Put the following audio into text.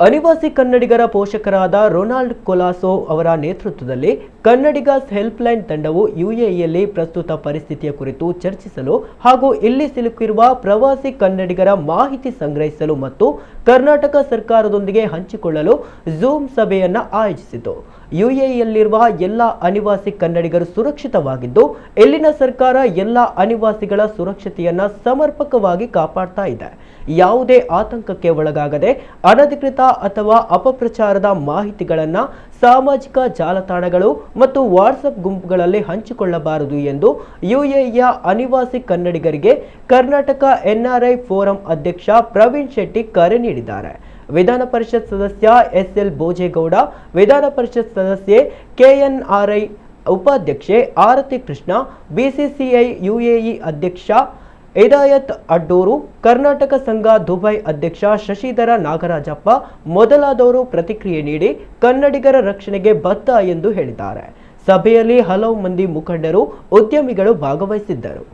ಅನಿವಾಸಿ ಕನ್ನಡಿಗರ ಪೋಷಕರಾದ Ronald Colaso ಅವರ ನೇತೃತ್ವದಲ್ಲಿ ಕನ್ನಡಿಗಸ್ ಹೆಲ್ಪ್ಲೈನ್ ತಂಡವು ಯುಎಇಯಲ್ಲಿ ಪ್ರಸ್ತುತ ಪರಿಸ್ಥಿತಿಯ ಕುರಿತು ಚರ್ಚಿಸಲು ಹಾಗೂ ಇಲ್ಲಿ ಸಿಲುಕಿರುವ ಪ್ರವಾಸಿ ಕನ್ನಡಿಗರ ಮಾಹಿತಿ ಸಂಗ್ರಹಿಸಲು ಮತ್ತು ಕರ್ನಾಟಕ ಸರ್ಕಾರದೊಂದಿಗೆ ಹಂಚಿಕೊಳ್ಳಲು ಝೂಮ್ ಸಭೆಯನ್ನು ಆಯೋಜಿಸಿತು. ಯುಎಇಯಲ್ಲಿರುವ ಎಲ್ಲ ಅನಿವಾಸಿ ಕನ್ನಡಿಗರು ಸುರಕ್ಷಿತವಾಗಿದ್ದು ಇಲ್ಲಿನ ಸರ್ಕಾರ ಎಲ್ಲ ಅನಿವಾಸಿಗಳ ಸುರಕ್ಷತೆಯನ್ನು ಸಮರ್ಪಕವಾಗಿ ಕಾಪಾಡ್ತಾ ಇದೆ. ಯಾವುದೇ ಆತಂಕಕ್ಕೆ ಒಳಗಾಗದೆ ಅನಧಿಕೃತ ಅಥವಾ ಅಪಪ್ರಚಾರದ ಮಾಹಿತಿಗಳನ್ನು ಸಾಮಾಜಿಕ ಜಾಲತಾಣಗಳು ಮತ್ತು ವಾಟ್ಸಪ್ ಗುಂಪುಗಳಲ್ಲಿ ಹಂಚಿಕೊಳ್ಳಬಾರದು ಎಂದು ಯುಎಇಯ ಅನಿವಾಸಿ ಕನ್ನಡಿಗರಿಗೆ ಕರ್ನಾಟಕ ಎನ್ಆರ್ಐ ಫೋರಂ ಅಧ್ಯಕ್ಷ ಪ್ರವೀಣ್ ಶೆಟ್ಟಿ ಕರೆ ನೀಡಿದ್ದಾರೆ. ವಿಧಾನ ಪರಿಷತ್ ಸದಸ್ಯ ಎಸ್ಎಲ್ ಬೋಜೇಗೌಡ, ವಿಧಾನ ಪರಿಷತ್ ಸದಸ್ಯೆ ಕೆಎನ್ಆರ್ಐ ಉಪಾಧ್ಯಕ್ಷೆ ಆರತಿ ಕೃಷ್ಣ, ಬಿಸಿಸಿಐ ಯುಎಇ ಅಧ್ಯಕ್ಷ ಇದಾಯತ್ ಅಡ್ಡೂರು, ಕರ್ನಾಟಕ ಸಂಘ ದುಬೈ ಅಧ್ಯಕ್ಷ ಶಶಿಧರ ನಾಗರಾಜಪ್ಪ ಮೊದಲಾದವರು ಪ್ರತಿಕ್ರಿಯೆ ನೀಡಿ ಕನ್ನಡಿಗರ ರಕ್ಷಣೆಗೆ ಬದ್ಧ ಎಂದು ಹೇಳಿದ್ದಾರೆ. ಸಭೆಯಲ್ಲಿ ಹಲವು ಮಂದಿ ಮುಖಂಡರು, ಉದ್ಯಮಿಗಳು ಭಾಗವಹಿಸಿದ್ದರು.